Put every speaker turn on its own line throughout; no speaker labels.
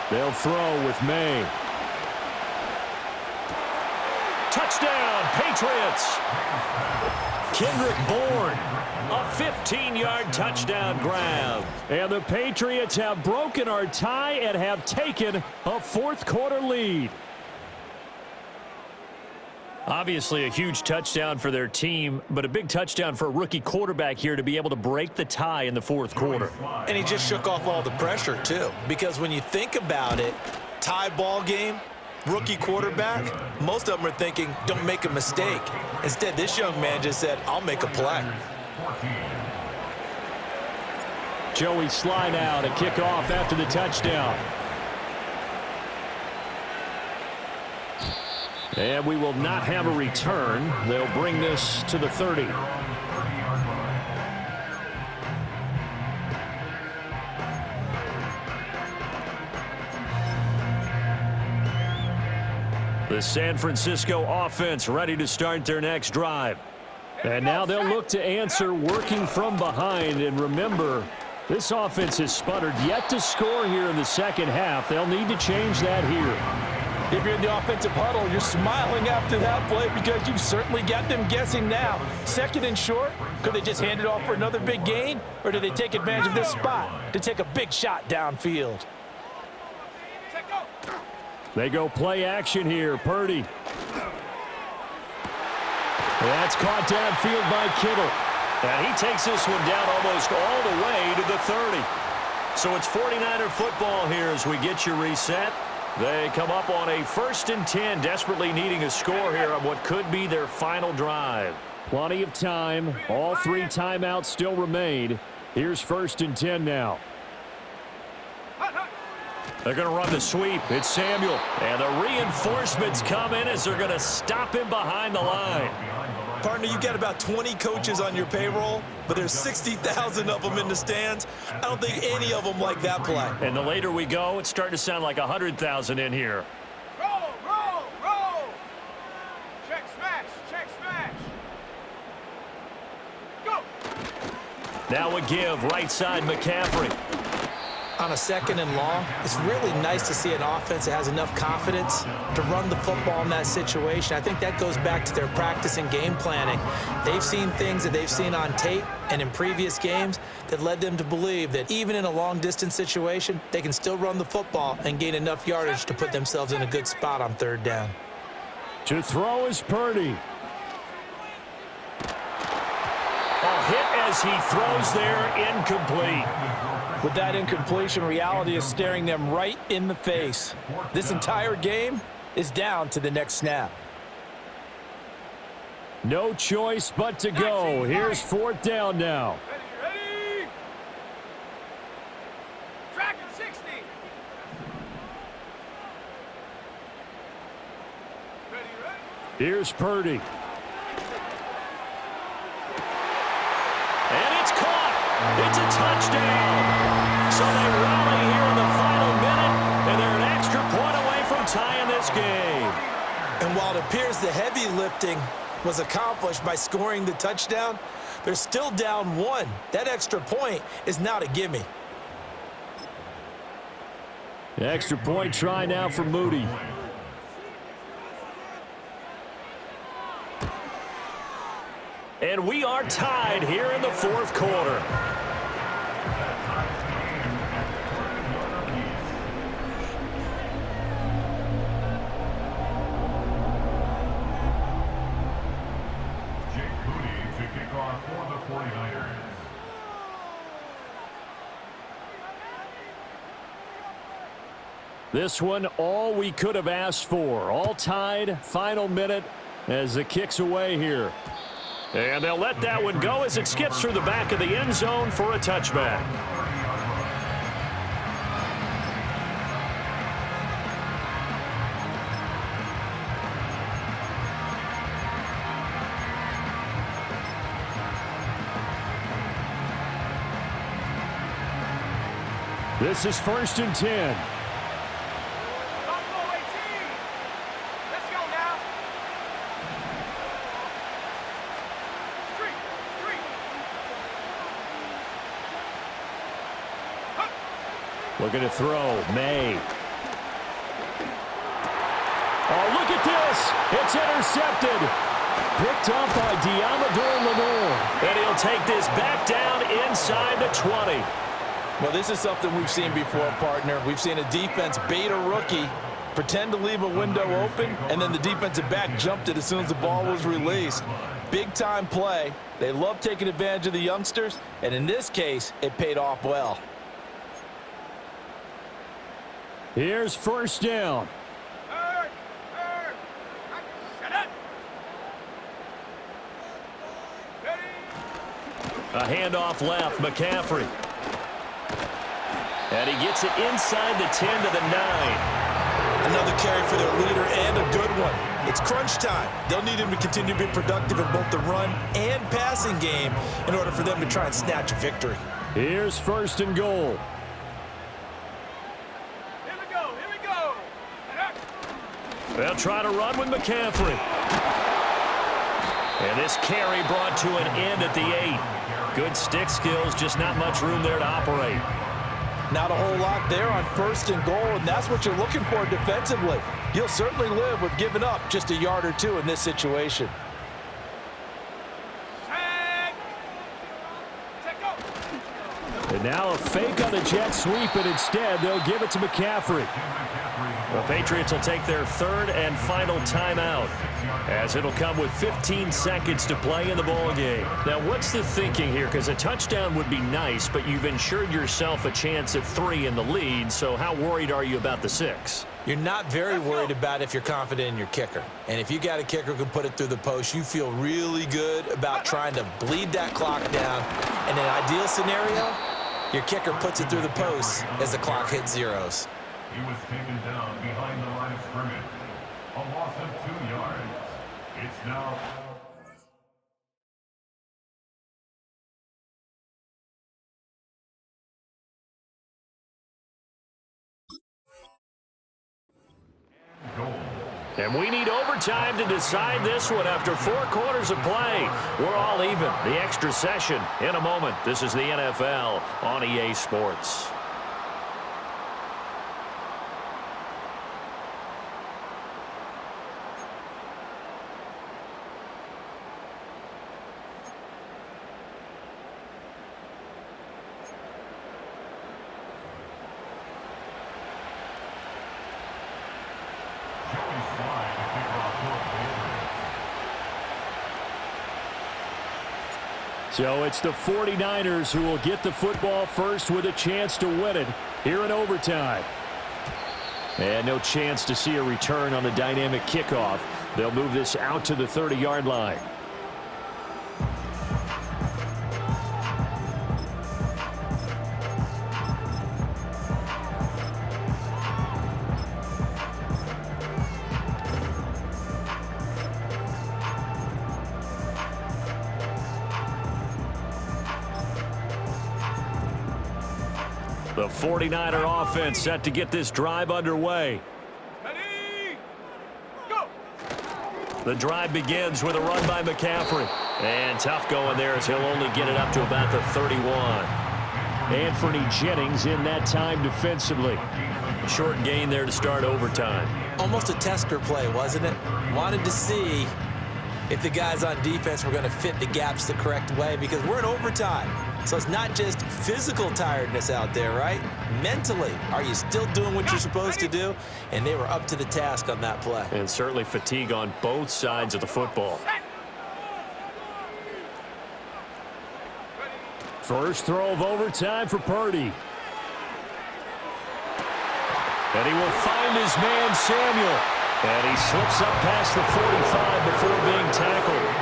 They'll throw with May. Touchdown, Patriots! Kendrick Bourne, a 15-yard touchdown grab. And the Patriots have broken our tie and have taken a fourth-quarter lead. Obviously a huge touchdown for their team, but a big touchdown for a rookie quarterback here to be able to break the tie in the fourth quarter.
And he just shook off all the pressure, too. Because when you think about it, tie ball game, rookie quarterback, most of them are thinking, don't make a mistake. Instead, this young man just said, I'll make a play.
Joey slide out and kick off after the touchdown. And we will not have a return. They'll bring this to the 30. The San Francisco offense ready to start their next drive. And now they'll look to answer working from behind. And remember, this offense has sputtered yet to score here in the second half. They'll need to change that here.
If you're in the offensive huddle, you're smiling after that play because you've certainly got them guessing now. Second and short, could they just hand it off for another big gain? Or do they take advantage of this spot to take a big shot downfield?
They go play action here. Purdy. That's caught downfield by Kittle. And he takes this one down almost all the way to the 30. So it's 49er football here as we get you reset. They come up on a 1st and 10, desperately needing a score here on what could be their final drive. Plenty of time. All 3 timeouts still remain. Here's 1st and 10 now. They're going to run the sweep. It's Samuel. And the reinforcements come in as they're going to stop him behind the line.
Partner, you got about 20 coaches on your payroll, but there's 60,000 of them in the stands. I don't think any of them like that play.
And the later we go, it's starting to sound like 100,000 in here.
Roll, roll, roll. Check smash, check smash. Go.
Now a give, right side McCaffrey.
On a 2nd and long, it's really nice to see an offense that has enough confidence to run the football in that situation. I think that goes back to their practice and game planning. They've seen things that they've seen on tape and in previous games that led them to believe that even in a long-distance situation, they can still run the football and gain enough yardage to put themselves in a good spot on 3rd down.
To throw is Purdy. A hit as he throws there, incomplete.
With that incompletion, reality is staring them right in the face. This entire game is down to the next snap.
No choice but to go. Here's 4th down now.
Ready? Track at 60. Ready?
Here's Purdy. And it's caught. It's a touchdown. So they rally here in the final minute, and they're an extra point away from tying this game.
And while it appears the heavy lifting was accomplished by scoring the touchdown, they're still down 1. That extra point is not a gimme.
The extra point try now for Moody. And we are tied here in the 4th quarter. This one, all we could have asked for. All tied, final minute as the kick's away here. And they'll let that one go as it skips through the back of the end zone for a touchback. This is 1st and 10.
Buffalo 18. Let's go now. Street.
Looking to throw. May. It's intercepted. Picked up by Diamador Lenore. And he'll take this back down inside the 20.
Well, this is something we've seen before, partner. We've seen a defense bait a rookie, pretend to leave a window open, and then the defensive back jumped it as soon as the ball was released. Big-time play. They love taking advantage of the youngsters, and in this case, it paid off well.
Here's first down.
Shut up.
A handoff left, McCaffrey. And he gets it inside the 10 to the 9.
Another carry for their leader and a good one. It's crunch time. They'll need him to continue to be productive in both the run and passing game in order for them to try and snatch a victory.
Here's first and goal.
Here we go. Here we go.
They'll try to run with McCaffrey. And this carry brought to an end at the 8. Good stick skills, just not much room there to operate.
Not a whole lot there on first and goal, and that's what you're looking for defensively. You'll certainly live with giving up just a yard or two in this situation.
And now a fake on the jet sweep, and instead they'll give it to McCaffrey. The Patriots will take their third and final timeout, as it'll come with 15 seconds to play in the ball game. Now, what's the thinking here? Because a touchdown would be nice, but you've ensured yourself a chance at 3 in the lead, so how worried are you about the 6?
You're not very worried about if you're confident in your kicker. And if you got a kicker who can put it through the post, you feel really good about trying to bleed that clock down. In an ideal scenario, your kicker puts it through the post as the clock hits zeros.
He was taken down behind the line of scrimmage. A loss of 2 yards. It's now...
And we need overtime to decide this one after 4 quarters of play. We're all even. The extra session in a moment. This is the NFL on EA Sports. So it's the 49ers who will get the football first with a chance to win it here in overtime. And no chance to see a return on the dynamic kickoff. They'll move this out to the 30-yard line. The 49er offense set to get this drive underway.
Ready? Go.
The drive begins with a run by McCaffrey. And tough going there as he'll only get it up to about the 31. Anthony Jennings in that time defensively. Short gain there to start overtime.
Almost a tester play, wasn't it? Wanted to see if the guys on defense were going to fit the gaps the correct way, because we're in overtime. So it's not just physical tiredness out there, right? Mentally, are you still doing what you're supposed to do? And they were up to the task on that play.
And certainly fatigue on both sides of the football. First throw of overtime for Purdy. And he will find his man Samuel. And he slips up past the 45 before being tackled.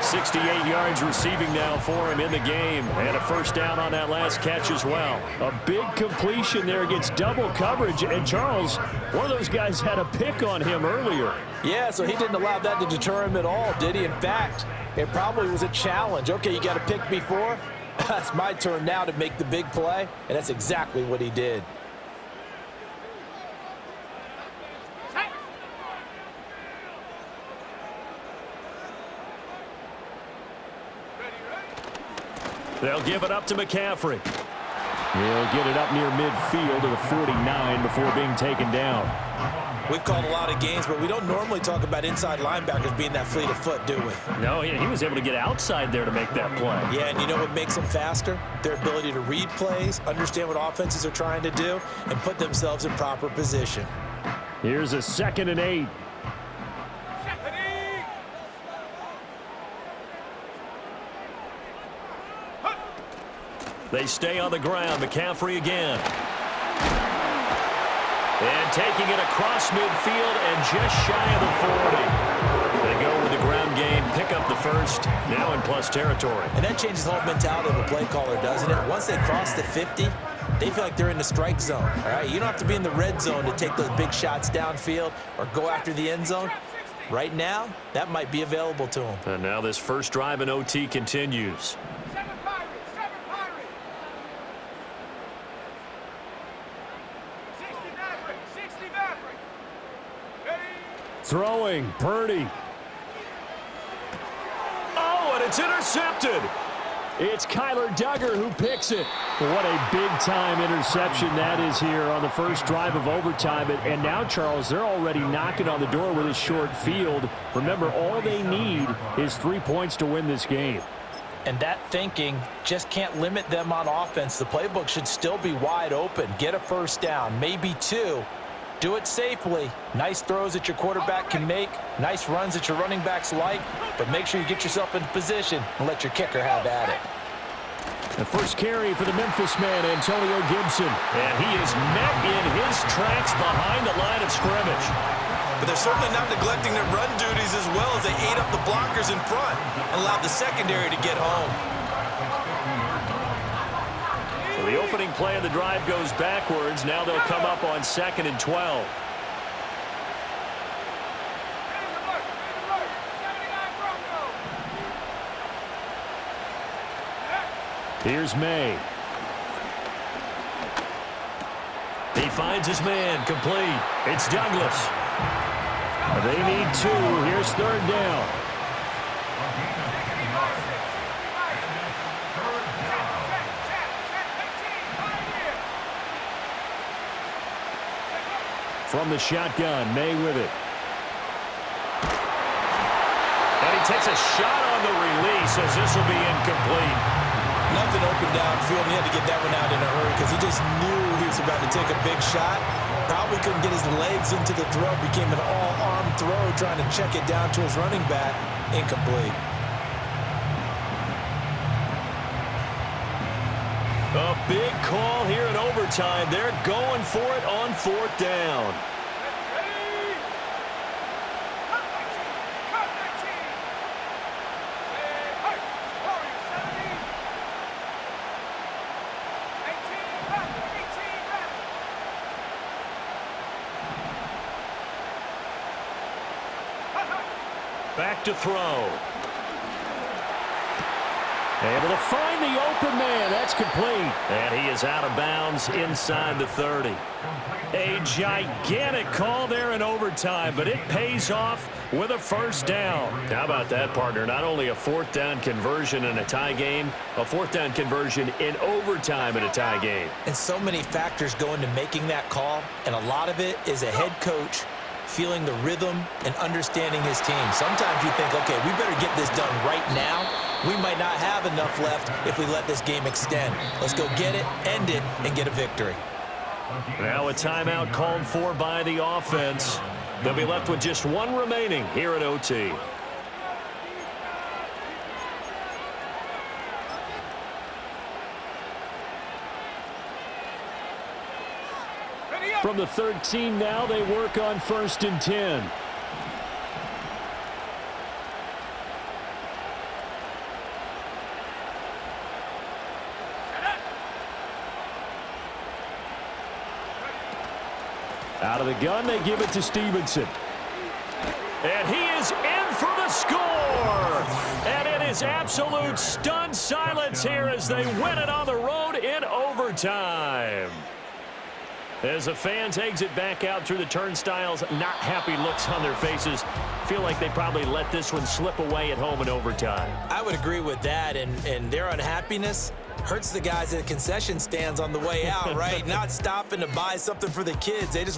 68 yards receiving now for him in the game. And a first down on that last catch as well. A big completion there against double coverage. And Charles, one of those guys had a pick on him earlier.
Yeah, so he didn't allow that to deter him at all, did he? In fact, it probably was a challenge. Okay, you got to pick me for? It's my turn now to make the big play, and that's exactly what he did.
They'll give it up to McCaffrey. He'll get it up near midfield to the 49 before being taken down.
We've called a lot of games, but we don't normally talk about inside linebackers being that fleet of foot, do we?
No, he was able to get outside there to make that play.
Yeah, and you know what makes them faster? Their ability to read plays, understand what offenses are trying to do, and put themselves in proper position.
Here's a 2nd and 8. They stay on the ground. McCaffrey again. And taking it across midfield and just shy of the 40. They go with the ground game, pick up the first, now in plus territory.
And that changes the whole mentality of a play caller, doesn't it? Once they cross the 50, they feel like they're in the strike zone, all right? You don't have to be in the red zone to take those big shots downfield or go after the end zone. Right now, that might be available to them.
And now this first drive in OT continues. Throwing, Purdy. Oh, and it's intercepted. It's Kyler Duggar who picks it. What a big-time interception that is here on the first drive of overtime. And now, Charles, they're already knocking on the door with a short field. Remember, all they need is 3 points to win this game.
And that thinking just can't limit them on offense. The playbook should still be wide open. Get a first down, maybe 2. Do it safely. Nice throws that your quarterback can make. Nice runs that your running backs like. But make sure you get yourself into position and let your kicker have at it.
The first carry for the Memphis man, Antonio Gibson. And he is met in his tracks behind the line of scrimmage.
But they're certainly not neglecting their run duties as well as they ate up the blockers in front and allowed the secondary to get home.
So the opening play of the drive goes backwards. Now they'll come up on 2nd and 12. Here's May. He finds his man, complete. It's Douglas. They need 2. Here's 3rd down. From the shotgun, May with it. And he takes a shot on the release as this will be incomplete.
Nothing open downfield, and he had to get that one out in a hurry because he just knew he was about to take a big shot. Probably couldn't get his legs into the throw. Became an all-arm throw trying to check it down to his running back. Incomplete.
A big call here in overtime. They're going for it on 4th down. Back to throw. Able to find the open man. That's complete. And he is out of bounds inside the 30. A gigantic call there in overtime, but it pays off with a first down. How about that, partner? Not only a 4th down conversion in a tie game, a 4th down conversion in overtime in a tie game.
And so many factors go into making that call, and a lot of it is a head coach feeling the rhythm and understanding his team. Sometimes you think, okay, we better get this done right now. We might not have enough left if we let this game extend. Let's go get it, end it, and get a victory.
Now a timeout called for by the offense. They'll be left with just 1 remaining here at OT. From the 13 now, they work on 1st and 10. Out of the gun, they give it to Stevenson. And he is in for the score. And it is absolute stunned silence here as they win it on the road in overtime. As the fans exit back out through the turnstiles, not happy looks on their faces. Feel like they probably let this one slip away at home in overtime.
I would agree with that, and their unhappiness Hurts the guys at concession stands on the way out, right? Not stopping to buy something for the kids. They just want